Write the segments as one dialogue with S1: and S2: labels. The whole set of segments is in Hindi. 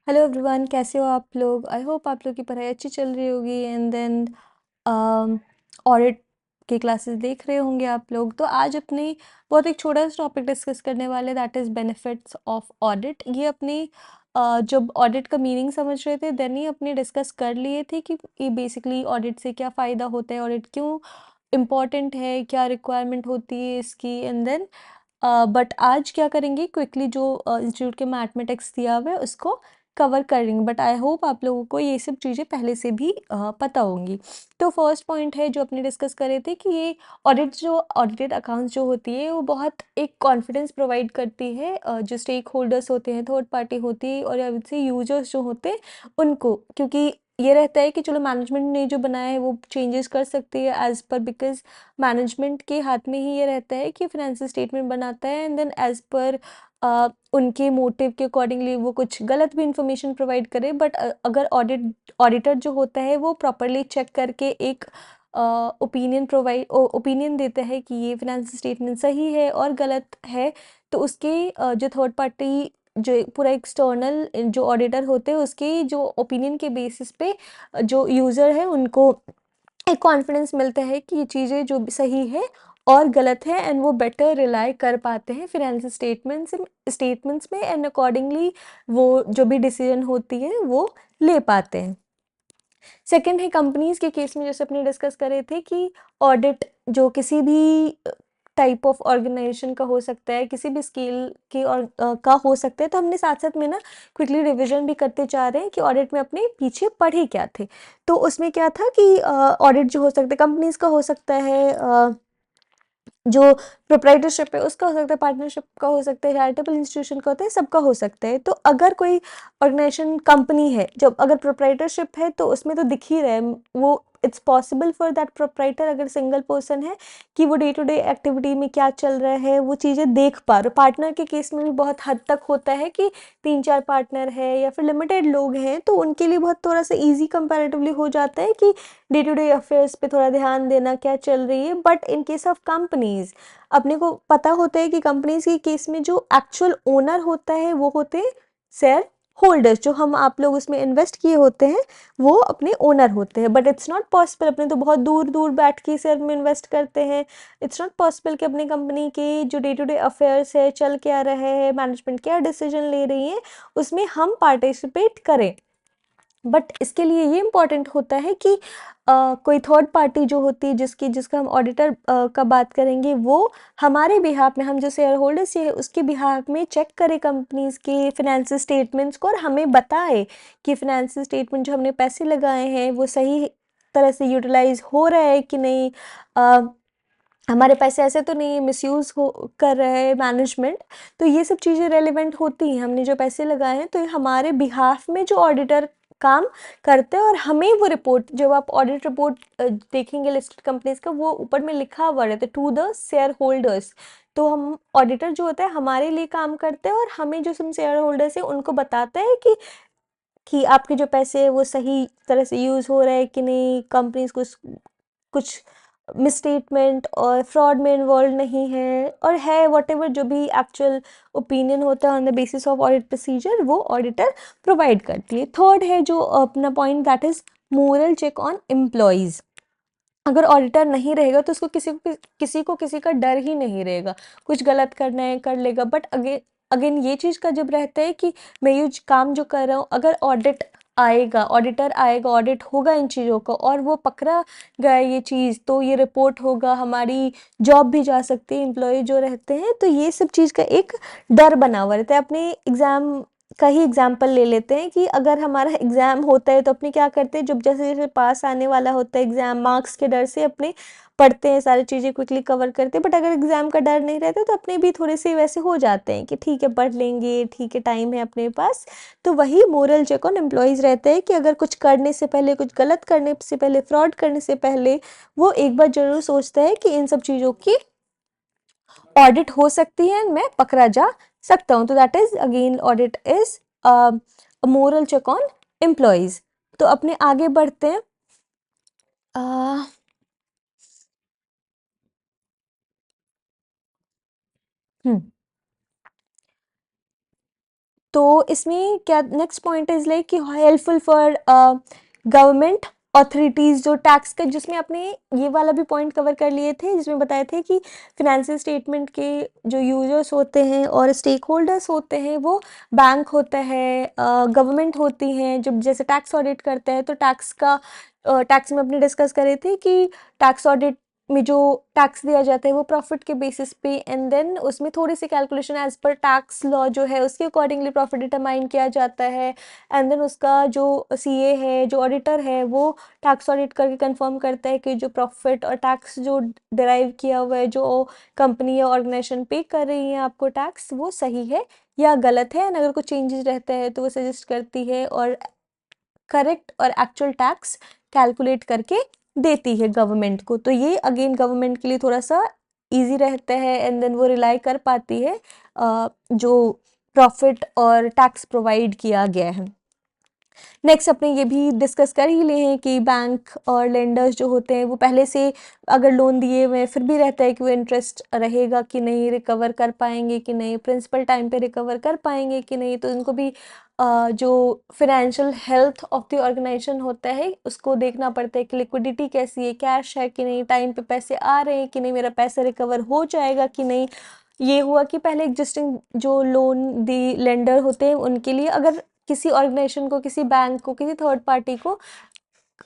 S1: हेलो एवरीवन, कैसे हो आप लोग। आई होप आप लोग की पढ़ाई अच्छी चल रही होगी एंड देन ऑडिट के क्लासेस देख रहे होंगे आप लोग। तो आज अपने बहुत एक छोटा सा टॉपिक डिस्कस करने वाले, that is benefits of audit. ये अपने जब ऑडिट का मीनिंग समझ रहे थे देन ही अपने डिस्कस कर लिए थे कि ये बेसिकली ऑडिट से क्या फ़ायदा होता है, ऑडिट क्यों इम्पॉर्टेंट है, क्या रिक्वायरमेंट होती है इसकी। एंड देन बट आज क्या करेंगे, क्विकली जो इंस्टीट्यूट के मैथमेटिक्स दिया हुआ है उसको कवर करेंगे। बट आई होप आप लोगों को ये सब चीज़ें पहले से भी पता होंगी। तो फर्स्ट पॉइंट है जो अपने डिस्कस करे थे कि ये ऑडिटेड अकाउंट्स जो होती है वो बहुत एक कॉन्फिडेंस प्रोवाइड करती है जो स्टेक होल्डर्स होते हैं, थर्ड पार्टी होती है, और आई से यूजर्स जो होते हैं उनको। क्योंकि ये रहता है कि चलो मैनेजमेंट ने जो बनाया है वो चेंजेस कर सकती है एज पर, बिकॉज मैनेजमेंट के हाथ में ही ये रहता है कि फाइनेंशियल स्टेटमेंट बनाता है एंड देन एज पर उनके मोटिव के अकॉर्डिंगली वो कुछ गलत भी इंफॉर्मेशन प्रोवाइड करे। बट अगर ऑडिटर जो होता है वो प्रॉपरली चेक करके एक ओपिनियन देता है कि ये फाइनेंशियल स्टेटमेंट सही है और गलत है, तो उसके जो थर्ड पार्टी जो पूरा एक्सटर्नल जो ऑडिटर होते हैं उसके जो ओपिनियन के बेसिस पे जो यूज़र है उनको एक कॉन्फिडेंस मिलता है कि ये चीज़ें जो सही है और गलत है, एंड वो बेटर रिलाई कर पाते हैं फाइनेंशियल स्टेटमेंट्स में, एंड अकॉर्डिंगली वो जो भी डिसीजन होती है वो ले पाते हैं। सेकंड है कंपनीज के केस में, जैसे अपने डिस्कस करे थे कि ऑडिट जो किसी भी टाइप ऑफ ऑर्गेनाइजेशन का हो सकता है, किसी भी स्केल की और का हो सकता है। तो हमने साथ साथ में ना क्विकली रिवीजन भी करते जा रहे हैं कि ऑडिट में अपने पीछे पढ़े क्या थे। तो उसमें क्या था कि ऑडिट जो हो सकता है कंपनीज का हो सकता है, जो प्रोप्राइटरशिप है उसका हो सकता है, पार्टनरशिप का हो सकता है, चैरिटेबल इंस्टीट्यूशन का होता है, सबका हो सकता है। तो अगर कोई ऑर्गेनाइजेशन कंपनी है, जब अगर प्रोप्राइटरशिप है तो उसमें तो दिख ही रहा है वो it's possible for that proprietor, अगर सिंगल पर्सन है, कि वो डे टू डे एक्टिविटी में क्या चल रहा है वो चीज़ें देख पा रहे। पार्टनर के केस में भी बहुत हद तक होता है कि 3-4 पार्टनर है या फिर लिमिटेड लोग हैं, तो उनके लिए बहुत थोड़ा सा ईजी कंपैरेटिवली हो जाता है कि डे टू डे अफेयर्स पे थोड़ा ध्यान देना क्या चल रही है। But in case of companies अपने को पता होता है कि कंपनीज के केस में जो एक्चुअल ओनर होता है वो होते हैं शेयर होल्डर्स, जो हम आप लोग उसमें इन्वेस्ट किए होते हैं वो अपने ओनर होते हैं। बट इट्स नॉट पॉसिबल, अपने तो बहुत दूर दूर बैठ के शेयर में इन्वेस्ट करते हैं। इट्स नॉट पॉसिबल कि अपनी कंपनी के जो डे टू डे अफेयर्स है, चल क्या रहे हैं, मैनेजमेंट क्या डिसीजन ले रही है, उसमें हम पार्टिसिपेट करें। बट इसके लिए ये इम्पॉर्टेंट होता है कि कोई थर्ड पार्टी जो होती है जिसका हम ऑडिटर का बात करेंगे, वो हमारे बिहाफ में, हम जो शेयर होल्डर्स है उसके बिहाफ में चेक करे कंपनीज के फाइनेंशियल स्टेटमेंट्स को और हमें बताए कि फाइनेंशियल स्टेटमेंट जो हमने पैसे लगाए हैं वो सही तरह से यूटिलाइज हो रहा है कि नहीं, हमारे पैसे ऐसे तो नहीं मिसयूज़ हो कर रहे हैं मैनेजमेंट। तो ये सब चीज़ें रेलिवेंट होती हैं, हमने जो पैसे लगाए हैं तो ये हमारे बिहाफ में जो ऑडिटर काम करते हैं, और हमें वो रिपोर्ट, जब आप ऑडिट रिपोर्ट देखेंगे लिस्टेड कंपनीज का, वो ऊपर में लिखा हुआ रहता है टू द शेयर होल्डर्स। तो हम ऑडिटर जो होता है हमारे लिए काम करते हैं और हमें जो हम शेयर होल्डर्स है उनको बताता है कि आपके जो पैसे है वो सही तरह से यूज़ हो रहा है कि नहीं, कंपनीज कुछ मिसस्टेटमेंट और फ्रॉड में इन्वॉल्व नहीं है, और है वॉटेवर जो भी एक्चुअल ओपिनियन होता है on the basis of audit procedure वो ऑडिटर प्रोवाइड करती है। थर्ड है जो अपना point, that is moral check on employees. अगर ऑडिटर नहीं रहेगा तो उसको किसी का डर ही नहीं रहेगा, कुछ गलत करना है कर लेगा। बट अगेन अगेन ये चीज़ का जब रहता है कि मैं ये काम जो कर रहा हूँ, अगर ऑडिटर आएगा, ऑडिट होगा इन चीज़ों का और वो पकड़ा गया ये चीज़, तो ये रिपोर्ट होगा, हमारी जॉब भी जा सकती है, एम्प्लॉय जो रहते हैं। तो ये सब चीज़ का एक डर बना हुआ रहता है। अपने एग्ज़ाम का ही एग्जाम्पल ले लेते हैं कि अगर हमारा एग्ज़ाम होता है तो अपने क्या करते हैं, जब जैसे जैसे पास आने वाला होता है एग्ज़ाम, मार्क्स के डर से अपने पढ़ते हैं, सारी चीज़ें क्विकली कवर करते हैं। बट अगर एग्ज़ाम का डर नहीं रहता तो अपने भी थोड़े से वैसे हो जाते हैं कि ठीक है पढ़ लेंगे, ठीक है टाइम है अपने पास। तो वही मोरल चेक ऑन एम्प्लॉयज़ रहते हैं कि अगर कुछ करने से पहले, कुछ गलत करने से पहले, फ्रॉड करने से पहले वो एक बार ज़रूर सोचता है कि इन सब चीज़ों की ऑडिट हो सकती है, मैं पकड़ा जा सकता हूँ। तो that is again audit is moral check on employees. तो अपने आगे बढ़ते हैं। uh, हम्म तो इसमें क्या नेक्स्ट पॉइंट इज लाइक कि हेल्पफुल फॉर गवर्नमेंट ऑथोरिटीज जो टैक्स का, जिसमें आपने ये वाला भी पॉइंट कवर कर लिए थे जिसमें बताए थे कि फिनेंशियल स्टेटमेंट के जो यूजर्स होते हैं और स्टेक होल्डर्स होते हैं वो बैंक होता है, गवर्नमेंट होती हैं। जब जैसे टैक्स ऑडिट करते हैं तो टैक्स में अपने डिस्कस करे थे कि टैक्स ऑडिट में जो टैक्स दिया जाता है वो प्रॉफिट के बेसिस पे, एंड देन उसमें थोड़ी सी calculation as per tax law जो है उसके अकॉर्डिंगली प्रॉफिट डिटरमाइन किया जाता है। एंड देन उसका जो सीए है, जो ऑडिटर है, वो टैक्स ऑडिट करके कंफर्म करता है कि जो प्रॉफिट और टैक्स जो डिराइव किया हुआ है, जो कंपनी या ऑर्गेनाइजेशन पे कर रही है आपको टैक्स, वो सही है या गलत है। एंड अगर कुछ चेंजेस रहता है तो वो सजेस्ट करती है और करेक्ट और एक्चुअल टैक्स कैलकुलेट करके देती है गवर्नमेंट को। तो ये अगेन गवर्नमेंट के लिए थोड़ा सा इजी रहता है, एंड देन वो रिलाई कर पाती है जो प्रॉफिट और टैक्स प्रोवाइड किया गया है। नेक्स्ट अपने ये भी डिस्कस कर ही लिए हैं कि बैंक और लेंडर्स जो होते हैं वो पहले से अगर लोन दिए हुए फिर भी रहता है कि वो इंटरेस्ट रहेगा कि नहीं, रिकवर कर पाएंगे कि नहीं, प्रिंसिपल टाइम पे रिकवर कर पाएंगे कि नहीं। तो इनको भी जो financial health of the organisation होता है उसको देखना पड़ता है कि लिक्विडिटी कैसी है, कैश है कि नहीं, टाइम पे पैसे आ रहे हैं कि नहीं, मेरा पैसा रिकवर हो जाएगा कि नहीं। ये हुआ कि पहले एग्जिस्टिंग जो लोन दी लेंडर होते हैं उनके लिए, अगर किसी ऑर्गेनाइजेशन को, किसी बैंक को, किसी थर्ड पार्टी को,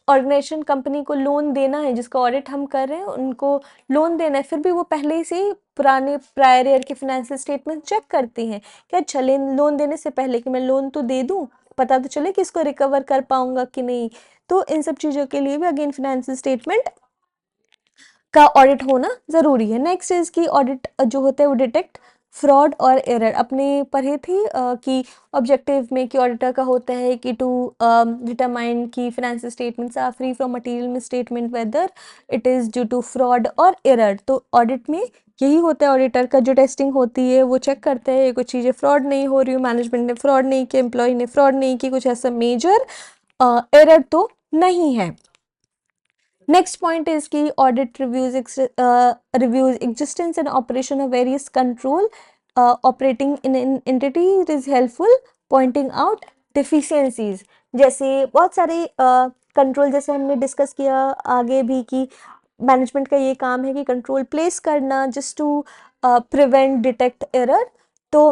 S1: ऑर्गेनाइजेशन कंपनी को लोन देना है, जिसका ऑडिट हम कर रहे हैं उनको लोन देना है, फिर भी वो पहले से पुराने प्रायर ईयर के फाइनेंशियल स्टेटमेंट चेक करती हैं कि अच्छा लोन देने से पहले कि मैं लोन तो दे दूं, पता तो चले कि इसको रिकवर कर पाऊंगा कि नहीं। तो इन सब चीज़ों के लिए भी अगेन फाइनेंशियल स्टेटमेंट का ऑडिट होना ज़रूरी है। नेक्स्ट इज की ऑडिट जो होता है वो डिटेक्ट फ्रॉड और एरर। अपने पढ़े थी कि ऑब्जेक्टिव में कि ऑडिटर का होता है कि टू डिटरमाइन कि financial statements are free from material misstatement whether it is due to fraud और एरर। तो ऑडिट में यही होता है, ऑडिटर का जो टेस्टिंग होती है वो चेक करते हैं कुछ चीज़ें फ्रॉड नहीं हो रही हो, मैनेजमेंट ने फ्रॉड नहीं किया, एम्प्लॉय ने फ्रॉड नहीं की, कुछ ऐसा मेजर एरर तो नहीं है। Next point is key audit reviews existence and operation of various control operating in an entity. It is helpful pointing out deficiencies. जैसे बहुत सारे कंट्रोल जैसे हमने डिस्कस किया आगे भी कि मैनेजमेंट का ये काम है कि कंट्रोल प्लेस करना just to prevent detect error. तो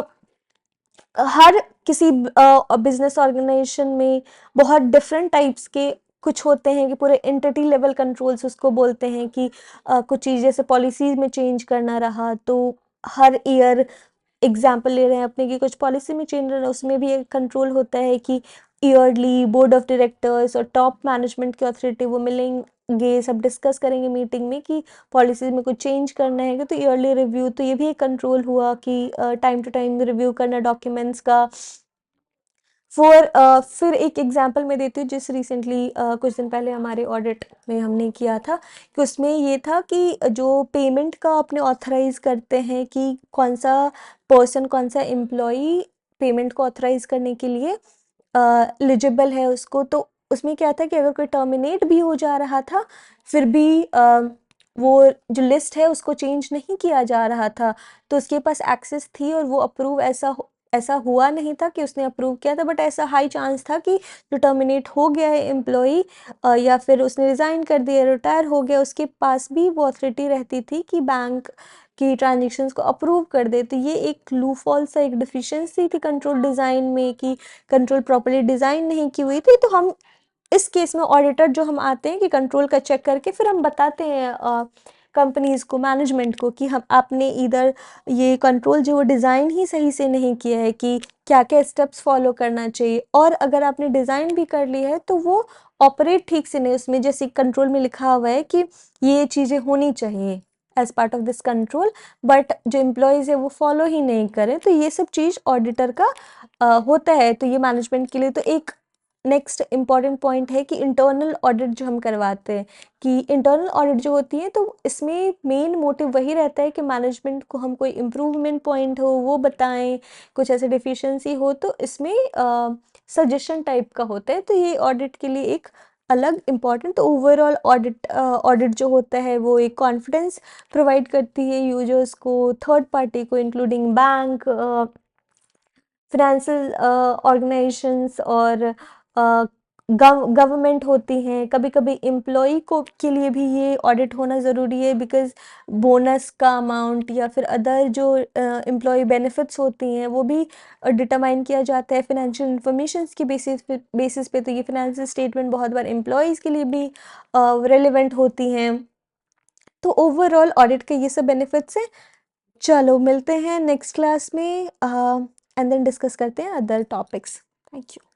S1: हर किसी बिजनेस ऑर्गेनाइजेशन में बहुत डिफरेंट टाइप्स के कुछ होते हैं कि पूरे एंटिटी लेवल कंट्रोल्स उसको बोलते हैं कि कुछ चीज़ जैसे पॉलिसीज में चेंज करना रहा तो हर ईयर एग्जाम्पल ले रहे हैं अपने कि कुछ पॉलिसी में चेंज रहा है, उसमें भी एक कंट्रोल होता है कि ईयरली बोर्ड ऑफ डायरेक्टर्स और टॉप मैनेजमेंट की अथॉरिटी वो मिलेंगे, सब डिस्कस करेंगे मीटिंग में कि पॉलिसीज में कुछ चेंज करना है तो ईयरली रिव्यू। तो ये भी एक कंट्रोल हुआ कि टाइम टू टाइम रिव्यू करना डॉक्यूमेंट्स का। फिर एक एग्जांपल मैं देती हूँ जिस रिसेंटली कुछ दिन पहले हमारे ऑडिट में हमने किया था कि उसमें ये था कि जो पेमेंट का अपने ऑथराइज करते हैं कि कौन सा पर्सन, कौन सा एम्प्लॉई पेमेंट को ऑथराइज करने के लिए एलिजिबल है उसको। तो उसमें क्या था कि अगर कोई टर्मिनेट भी हो जा रहा था फिर भी वो जो लिस्ट है उसको चेंज नहीं किया जा रहा था, तो उसके पास एक्सेस थी और वो अप्रूव ऐसा हुआ नहीं था कि उसने अप्रूव किया था, बट ऐसा हाई चांस था कि जो टर्मिनेट हो गया है एम्प्लॉई या फिर उसने रिज़ाइन कर दिया, रिटायर हो गया, उसके पास भी वो अथॉरिटी रहती थी कि बैंक की ट्रांजेक्शन्स को अप्रूव कर दे। तो ये एक लूफॉल सा, एक डिफिशिएंसी थी कंट्रोल डिज़ाइन में कि कंट्रोल प्रॉपर्ली डिज़ाइन नहीं की हुई थी। तो हम इस केस में ऑडिटर जो हम आते हैं कि कंट्रोल का चेक करके फिर हम बताते हैं कंपनीज को, मैनेजमेंट को कि हम आपने इधर ये कंट्रोल जो डिज़ाइन ही सही से नहीं किया है कि क्या क्या स्टेप्स फॉलो करना चाहिए, और अगर आपने डिज़ाइन भी कर ली है तो वो ऑपरेट ठीक से नहीं, उसमें जैसे कंट्रोल में लिखा हुआ है कि ये चीज़ें होनी चाहिए as part of this control, but जो एम्प्लॉयज़ है वो फॉलो ही नहीं करें। तो ये सब चीज़ ऑडिटर का होता है। तो ये मैनेजमेंट के लिए तो एक नेक्स्ट इम्पॉर्टेंट पॉइंट है कि इंटरनल ऑडिट जो हम करवाते हैं, कि इंटरनल ऑडिट जो होती है तो इसमें मेन मोटिव वही रहता है कि मैनेजमेंट को हम कोई इम्प्रूवमेंट पॉइंट हो वो बताएं, कुछ ऐसे डिफिशिएंसी हो तो इसमें सजेशन टाइप का होता है। तो ये ऑडिट के लिए एक अलग इम्पॉर्टेंट, तो ओवरऑल ऑडिट जो होता है वो एक कॉन्फिडेंस प्रोवाइड करती है यूजर्स को, थर्ड पार्टी को, इंक्लूडिंग बैंक, फाइनेंशियल ऑर्गेनाइजेशंस और गवर्नमेंट होती हैं, कभी-कभी एम्प्लॉई को के लिए भी ये ऑडिट होना ज़रूरी है, बिकॉज़ बोनस का अमाउंट या फिर अदर जो एम्प्लॉई बेनिफिट्स होती हैं वो भी डिटरमाइन किया जाता है फाइनेंशियल इन्फॉर्मेशंस के बेसिस पे। तो ये फाइनेंशियल स्टेटमेंट बहुत बार एम्प्लॉयज़ के लिए भी रेलेवेंट होती हैं। तो ओवरऑल ऑडिट के ये सब बेनिफिट्स हैं। चलो मिलते हैं नेक्स्ट क्लास में एंड देन डिस्कस करते हैं अदर टॉपिक्स। Thank you.